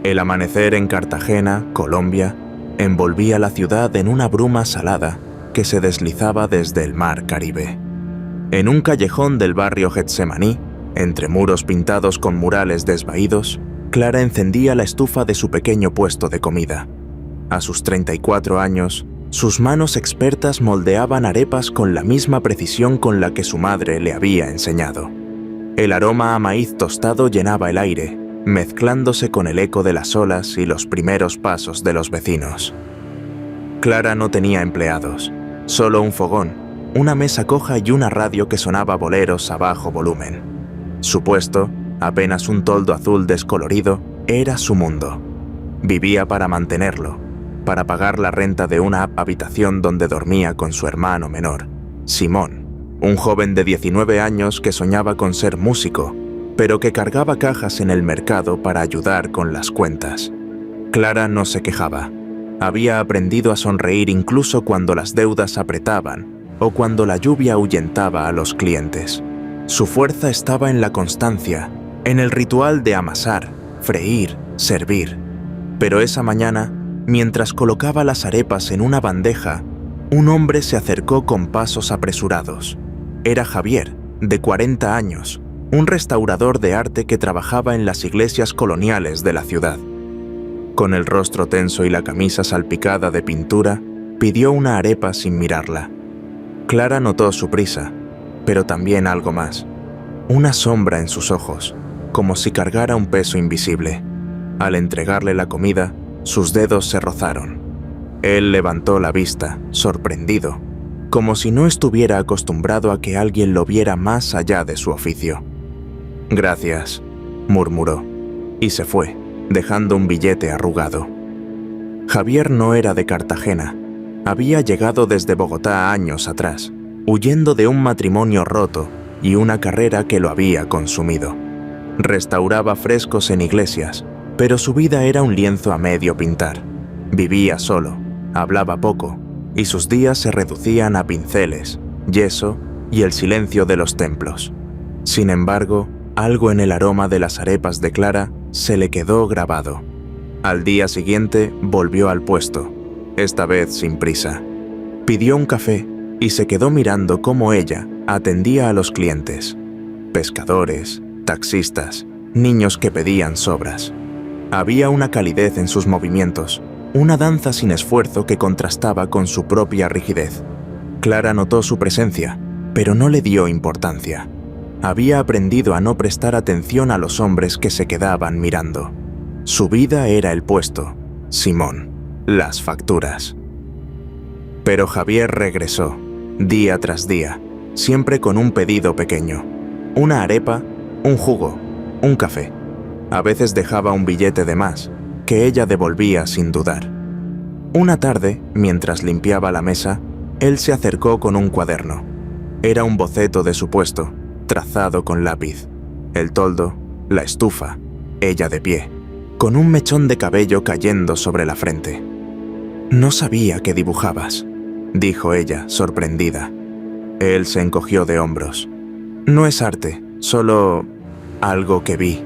El amanecer en Cartagena, Colombia, envolvía la ciudad en una bruma salada que se deslizaba desde el mar Caribe. En un callejón del barrio Getsemaní, entre muros pintados con murales desvaídos, Clara encendía la estufa de su pequeño puesto de comida. A sus 34 años, sus manos expertas moldeaban arepas con la misma precisión con la que su madre le había enseñado. El aroma a maíz tostado llenaba el aire, mezclándose con el eco de las olas y los primeros pasos de los vecinos. Clara no tenía empleados, solo un fogón, una mesa coja y una radio que sonaba boleros a bajo volumen. Su puesto, apenas un toldo azul descolorido, era su mundo. Vivía para mantenerlo, para pagar la renta de una habitación donde dormía con su hermano menor, Simón, un joven de 19 años que soñaba con ser músico, pero que cargaba cajas en el mercado para ayudar con las cuentas. Clara no se quejaba. Había aprendido a sonreír incluso cuando las deudas apretaban o cuando la lluvia ahuyentaba a los clientes. Su fuerza estaba en la constancia, en el ritual de amasar, freír, servir. Pero esa mañana, mientras colocaba las arepas en una bandeja, un hombre se acercó con pasos apresurados. Era Javier, de 40 años, un restaurador de arte que trabajaba en las iglesias coloniales de la ciudad. Con el rostro tenso y la camisa salpicada de pintura, pidió una arepa sin mirarla. Clara notó su prisa, pero también algo más. Una sombra en sus ojos, como si cargara un peso invisible. Al entregarle la comida, sus dedos se rozaron. Él levantó la vista, sorprendido, como si no estuviera acostumbrado a que alguien lo viera más allá de su oficio. «Gracias», murmuró, y se fue, dejando un billete arrugado. Javier no era de Cartagena. Había llegado desde Bogotá años atrás, huyendo de un matrimonio roto y una carrera que lo había consumido. Restauraba frescos en iglesias, pero su vida era un lienzo a medio pintar. Vivía solo, hablaba poco, y sus días se reducían a pinceles, yeso y el silencio de los templos. Sin embargo, algo en el aroma de las arepas de Clara se le quedó grabado. Al día siguiente volvió al puesto, esta vez sin prisa. Pidió un café y se quedó mirando cómo ella atendía a los clientes. Pescadores, taxistas, niños que pedían sobras. Había una calidez en sus movimientos, una danza sin esfuerzo que contrastaba con su propia rigidez. Clara notó su presencia, pero no le dio importancia. Había aprendido a no prestar atención a los hombres que se quedaban mirando. Su vida era el puesto, Simón, las facturas. Pero Javier regresó, día tras día, siempre con un pedido pequeño. Una arepa, un jugo, un café. A veces dejaba un billete de más, que ella devolvía sin dudar. Una tarde, mientras limpiaba la mesa, él se acercó con un cuaderno. Era un boceto de su puesto, trazado con lápiz. El toldo, la estufa, ella de pie, con un mechón de cabello cayendo sobre la frente. «No sabía que dibujabas», dijo ella, sorprendida. Él se encogió de hombros. «No es arte, solo algo que vi».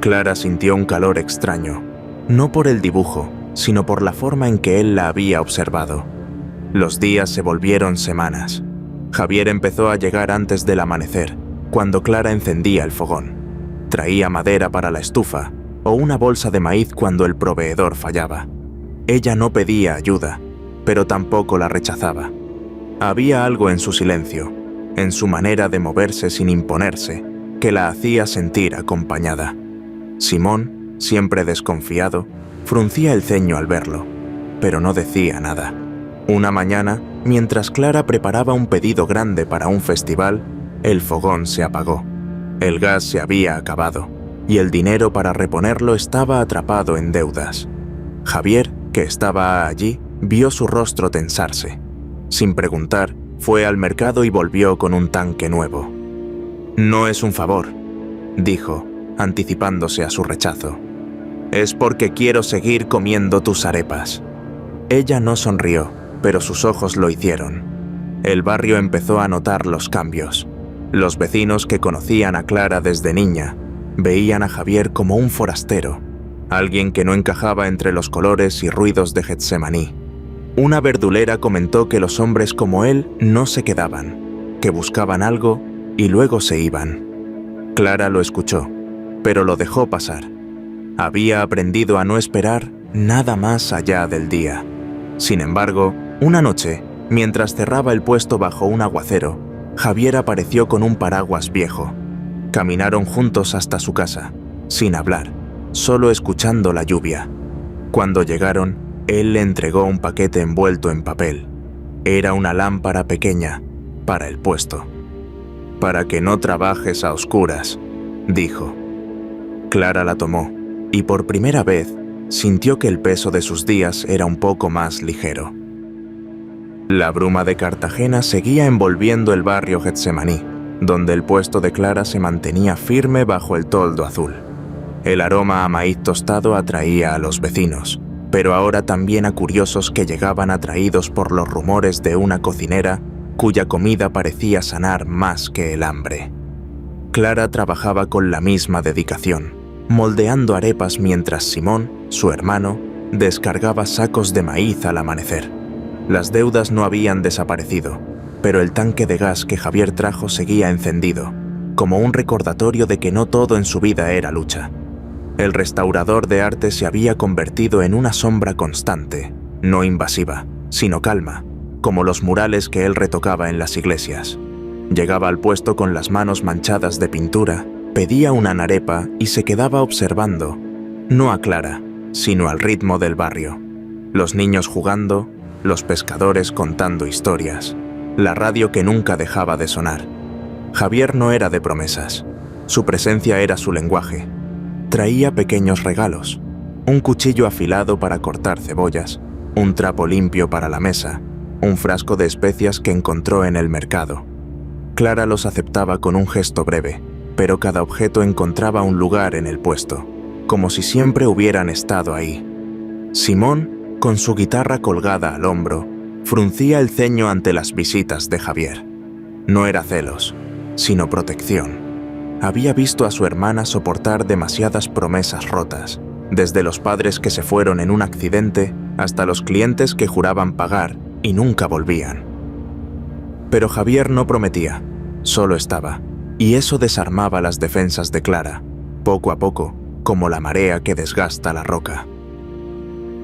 Clara sintió un calor extraño, no por el dibujo, sino por la forma en que él la había observado. Los días se volvieron semanas. Javier empezó a llegar antes del amanecer, cuando Clara encendía el fogón. Traía madera para la estufa o una bolsa de maíz cuando el proveedor fallaba. Ella no pedía ayuda, pero tampoco la rechazaba. Había algo en su silencio, en su manera de moverse sin imponerse, que la hacía sentir acompañada. Simón, siempre desconfiado, fruncía el ceño al verlo, pero no decía nada. Una mañana, mientras Clara preparaba un pedido grande para un festival, el fogón se apagó. El gas se había acabado, y el dinero para reponerlo estaba atrapado en deudas. Javier, que estaba allí, vio su rostro tensarse. Sin preguntar, fue al mercado y volvió con un tanque nuevo. «No es un favor», dijo, anticipándose a su rechazo. «Es porque quiero seguir comiendo tus arepas». Ella no sonrió, pero sus ojos lo hicieron. El barrio empezó a notar los cambios. Los vecinos que conocían a Clara desde niña veían a Javier como un forastero, alguien que no encajaba entre los colores y ruidos de Getsemaní. Una verdulera comentó que los hombres como él no se quedaban, que buscaban algo y luego se iban. Clara lo escuchó, pero lo dejó pasar. Había aprendido a no esperar nada más allá del día. Sin embargo, una noche, mientras cerraba el puesto bajo un aguacero, Javier apareció con un paraguas viejo. Caminaron juntos hasta su casa, sin hablar, solo escuchando la lluvia. Cuando llegaron, él le entregó un paquete envuelto en papel. Era una lámpara pequeña para el puesto. «Para que no trabajes a oscuras», dijo. Clara la tomó, y por primera vez sintió que el peso de sus días era un poco más ligero. La bruma de Cartagena seguía envolviendo el barrio Getsemaní, donde el puesto de Clara se mantenía firme bajo el toldo azul. El aroma a maíz tostado atraía a los vecinos, pero ahora también a curiosos que llegaban atraídos por los rumores de una cocinera cuya comida parecía sanar más que el hambre. Clara trabajaba con la misma dedicación, moldeando arepas mientras Simón, su hermano, descargaba sacos de maíz al amanecer. Las deudas no habían desaparecido, pero el tanque de gas que Javier trajo seguía encendido, como un recordatorio de que no todo en su vida era lucha. El restaurador de arte se había convertido en una sombra constante, no invasiva, sino calma, como los murales que él retocaba en las iglesias. Llegaba al puesto con las manos manchadas de pintura, pedía una narepa y se quedaba observando, no a Clara, sino al ritmo del barrio. Los niños jugando, los pescadores contando historias, la radio que nunca dejaba de sonar. Javier no era de promesas, su presencia era su lenguaje. Traía pequeños regalos, un cuchillo afilado para cortar cebollas, un trapo limpio para la mesa, un frasco de especias que encontró en el mercado. Clara los aceptaba con un gesto breve, pero cada objeto encontraba un lugar en el puesto, como si siempre hubieran estado ahí. Simón, con su guitarra colgada al hombro, fruncía el ceño ante las visitas de Javier. No era celos, sino protección. Había visto a su hermana soportar demasiadas promesas rotas, desde los padres que se fueron en un accidente hasta los clientes que juraban pagar y nunca volvían. Pero Javier no prometía, solo estaba, y eso desarmaba las defensas de Clara, poco a poco, como la marea que desgasta la roca.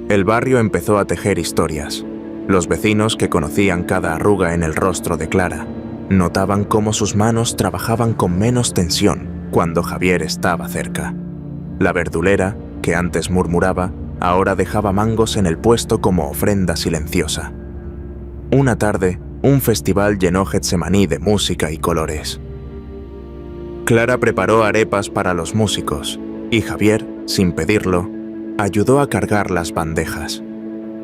El barrio empezó a tejer historias. Los vecinos, que conocían cada arruga en el rostro de Clara, notaban cómo sus manos trabajaban con menos tensión cuando Javier estaba cerca. La verdulera, que antes murmuraba, ahora dejaba mangos en el puesto como ofrenda silenciosa. Una tarde, un festival llenó Getsemaní de música y colores. Clara preparó arepas para los músicos y Javier, sin pedirlo, ayudó a cargar las bandejas.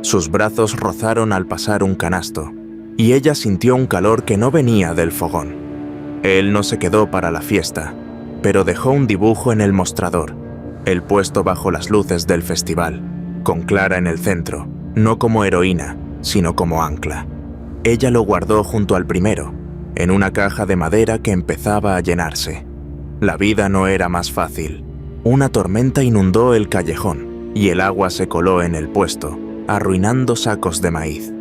Sus brazos rozaron al pasar un canasto, y ella sintió un calor que no venía del fogón. Él no se quedó para la fiesta, pero dejó un dibujo en el mostrador, el puesto bajo las luces del festival, con Clara en el centro, no como heroína, sino como ancla. Ella lo guardó junto al primero, en una caja de madera que empezaba a llenarse. La vida no era más fácil. Una tormenta inundó el callejón, y el agua se coló en el puesto, arruinando sacos de maíz.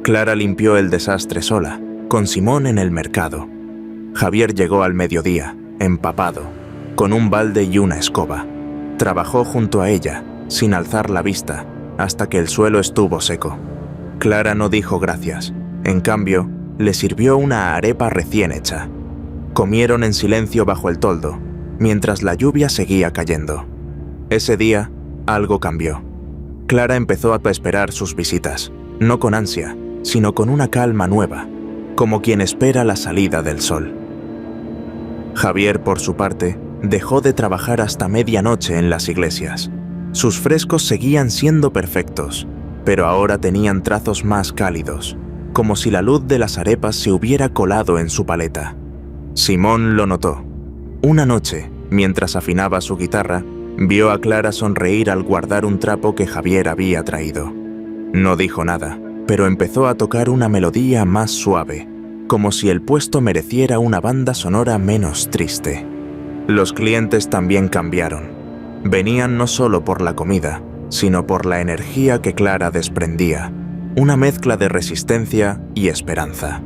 Clara limpió el desastre sola, con Simón en el mercado. Javier llegó al mediodía, empapado, con un balde y una escoba. Trabajó junto a ella, sin alzar la vista, hasta que el suelo estuvo seco. Clara no dijo gracias. En cambio, le sirvió una arepa recién hecha. Comieron en silencio bajo el toldo, mientras la lluvia seguía cayendo. Ese día, algo cambió. Clara empezó a esperar sus visitas, no con ansia, sino con una calma nueva, como quien espera la salida del sol. Javier, por su parte, dejó de trabajar hasta medianoche en las iglesias. Sus frescos seguían siendo perfectos, pero ahora tenían trazos más cálidos, como si la luz de las arepas se hubiera colado en su paleta. Simón lo notó. Una noche, mientras afinaba su guitarra, vio a Clara sonreír al guardar un trapo que Javier había traído. No dijo nada, pero empezó a tocar una melodía más suave, como si el puesto mereciera una banda sonora menos triste. Los clientes también cambiaron. Venían no solo por la comida, sino por la energía que Clara desprendía, una mezcla de resistencia y esperanza.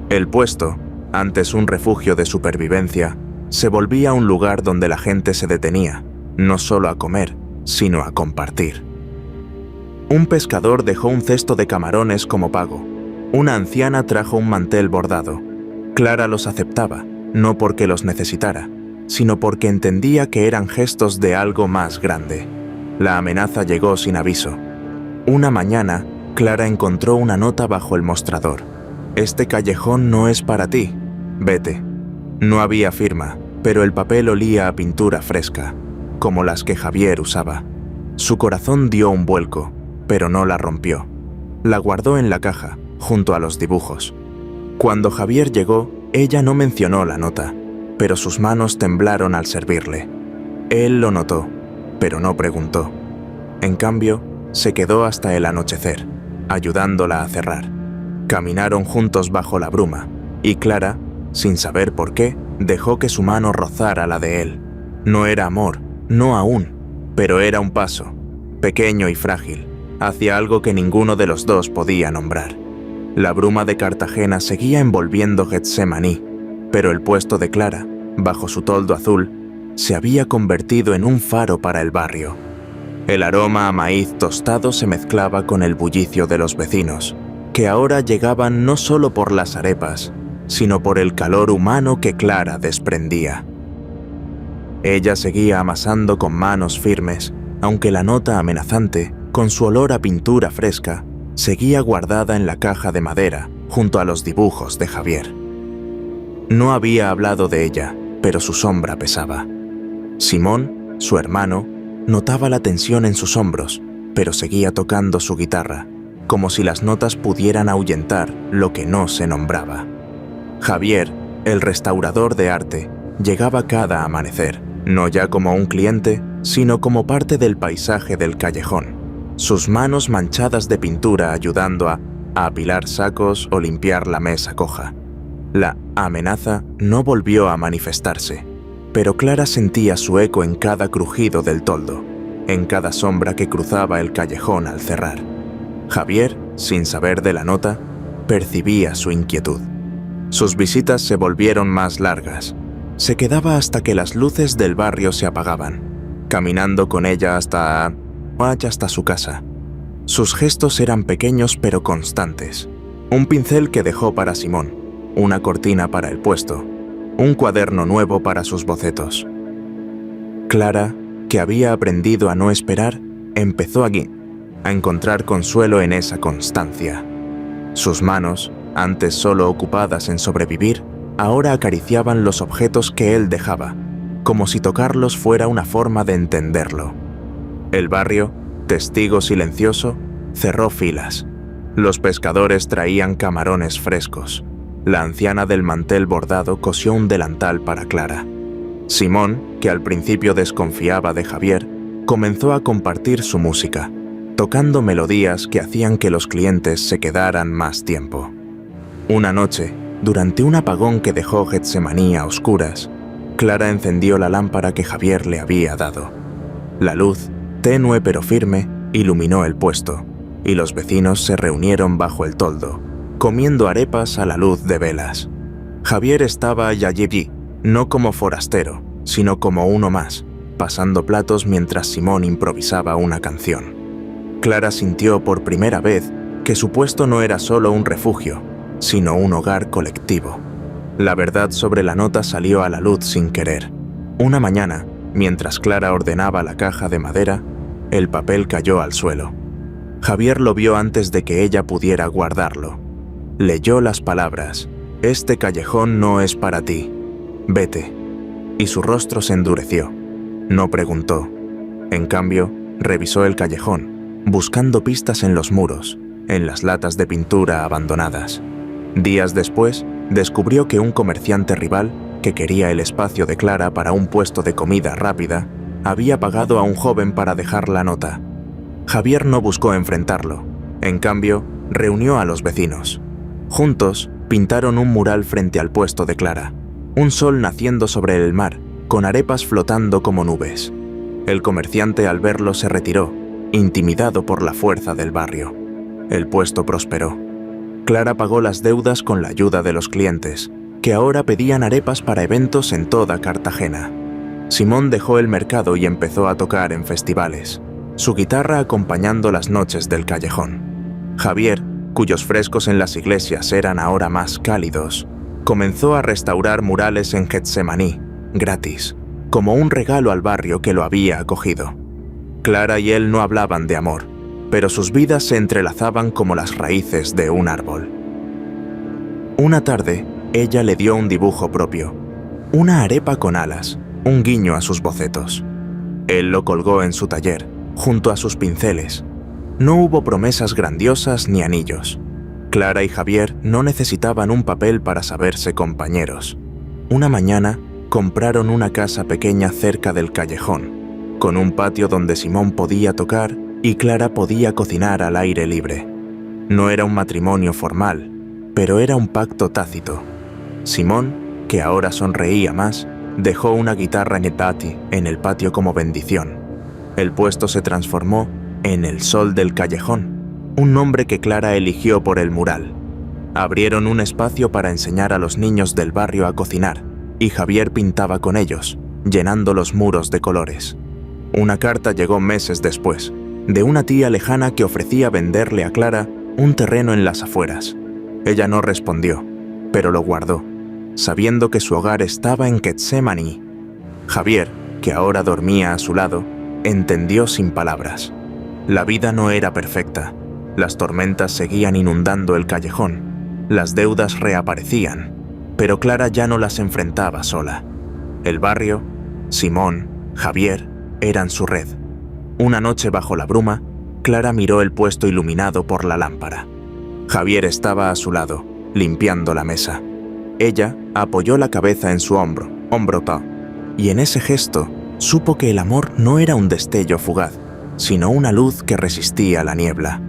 El puesto, antes un refugio de supervivencia, se volvía un lugar donde la gente se detenía, no solo a comer, sino a compartir. Un pescador dejó un cesto de camarones como pago. Una anciana trajo un mantel bordado. Clara los aceptaba, no porque los necesitara, sino porque entendía que eran gestos de algo más grande. La amenaza llegó sin aviso. Una mañana, Clara encontró una nota bajo el mostrador. «Este callejón no es para ti. Vete». No había firma, pero el papel olía a pintura fresca, como las que Javier usaba. Su corazón dio un vuelco, pero no la rompió. La guardó en la caja, junto a los dibujos. Cuando Javier llegó, ella no mencionó la nota, pero sus manos temblaron al servirle. Él lo notó, pero no preguntó. En cambio, se quedó hasta el anochecer, ayudándola a cerrar. Caminaron juntos bajo la bruma, y Clara, sin saber por qué, dejó que su mano rozara la de él. No era amor, no aún, pero era un paso, pequeño y frágil, hacia algo que ninguno de los dos podía nombrar. La bruma de Cartagena seguía envolviendo Getsemaní, pero el puesto de Clara, bajo su toldo azul, se había convertido en un faro para el barrio. El aroma a maíz tostado se mezclaba con el bullicio de los vecinos, que ahora llegaban no solo por las arepas, sino por el calor humano que Clara desprendía. Ella seguía amasando con manos firmes, aunque la nota amenazante, con su olor a pintura fresca, seguía guardada en la caja de madera, junto a los dibujos de Javier. No había hablado de ella, pero su sombra pesaba. Simón, su hermano, notaba la tensión en sus hombros, pero seguía tocando su guitarra, como si las notas pudieran ahuyentar lo que no se nombraba. Javier, el restaurador de arte, llegaba cada amanecer, no ya como un cliente, sino como parte del paisaje del callejón, sus manos manchadas de pintura ayudando a apilar sacos o limpiar la mesa coja. La amenaza no volvió a manifestarse, pero Clara sentía su eco en cada crujido del toldo, en cada sombra que cruzaba el callejón al cerrar. Javier, sin saber de la nota, percibía su inquietud. Sus visitas se volvieron más largas. Se quedaba hasta que las luces del barrio se apagaban, caminando con ella hasta su casa. Sus gestos eran pequeños pero constantes. Un pincel que dejó para Simón, una cortina para el puesto, un cuaderno nuevo para sus bocetos. Clara, que había aprendido a no esperar, empezó aquí a encontrar consuelo en esa constancia. Sus manos, antes solo ocupadas en sobrevivir, ahora acariciaban los objetos que él dejaba, como si tocarlos fuera una forma de entenderlo. El barrio, testigo silencioso, cerró filas. Los pescadores traían camarones frescos. La anciana del mantel bordado cosió un delantal para Clara. Simón, que al principio desconfiaba de Javier, comenzó a compartir su música, tocando melodías que hacían que los clientes se quedaran más tiempo. Una noche, durante un apagón que dejó Getsemaní a oscuras, Clara encendió la lámpara que Javier le había dado. La luz, tenue pero firme, iluminó el puesto, y los vecinos se reunieron bajo el toldo, comiendo arepas a la luz de velas. Javier estaba allí, no como forastero, sino como uno más, pasando platos mientras Simón improvisaba una canción. Clara sintió por primera vez que su puesto no era solo un refugio, sino un hogar colectivo. La verdad sobre la nota salió a la luz sin querer. Una mañana, mientras Clara ordenaba la caja de madera, el papel cayó al suelo. Javier lo vio antes de que ella pudiera guardarlo. Leyó las palabras: «Este callejón no es para ti. Vete». Y su rostro se endureció. No preguntó. En cambio, revisó el callejón, buscando pistas en los muros, en las latas de pintura abandonadas. Días después, descubrió que un comerciante rival, que quería el espacio de Clara para un puesto de comida rápida, había pagado a un joven para dejar la nota. Javier no buscó enfrentarlo. En cambio, reunió a los vecinos. Juntos, pintaron un mural frente al puesto de Clara. Un sol naciendo sobre el mar, con arepas flotando como nubes. El comerciante al verlo se retiró, intimidado por la fuerza del barrio. El puesto prosperó. Clara pagó las deudas con la ayuda de los clientes, que ahora pedían arepas para eventos en toda Cartagena. Simón dejó el mercado y empezó a tocar en festivales, su guitarra acompañando las noches del callejón. Javier, cuyos frescos en las iglesias eran ahora más cálidos, comenzó a restaurar murales en Getsemaní, gratis, como un regalo al barrio que lo había acogido. Clara y él no hablaban de amor, pero sus vidas se entrelazaban como las raíces de un árbol. Una tarde, ella le dio un dibujo propio, una arepa con alas, un guiño a sus bocetos. Él lo colgó en su taller, junto a sus pinceles. No hubo promesas grandiosas ni anillos. Clara y Javier no necesitaban un papel para saberse compañeros. Una mañana, compraron una casa pequeña cerca del callejón, con un patio donde Simón podía tocar y Clara podía cocinar al aire libre. No era un matrimonio formal, pero era un pacto tácito. Simón, que ahora sonreía más, dejó una guitarra en el patio como bendición. El puesto se transformó en el Sol del Callejón, un nombre que Clara eligió por el mural. Abrieron un espacio para enseñar a los niños del barrio a cocinar, y Javier pintaba con ellos, llenando los muros de colores. Una carta llegó meses después, de una tía lejana que ofrecía venderle a Clara un terreno en las afueras. Ella no respondió, pero lo guardó, sabiendo que su hogar estaba en Getsemaní. Javier, que ahora dormía a su lado, entendió sin palabras. La vida no era perfecta. Las tormentas seguían inundando el callejón. Las deudas reaparecían, pero Clara ya no las enfrentaba sola. El barrio, Simón, Javier, eran su red. Una noche bajo la bruma, Clara miró el puesto iluminado por la lámpara. Javier estaba a su lado, limpiando la mesa. Ella apoyó la cabeza en su hombro, y en ese gesto supo que el amor no era un destello fugaz, sino una luz que resistía la niebla.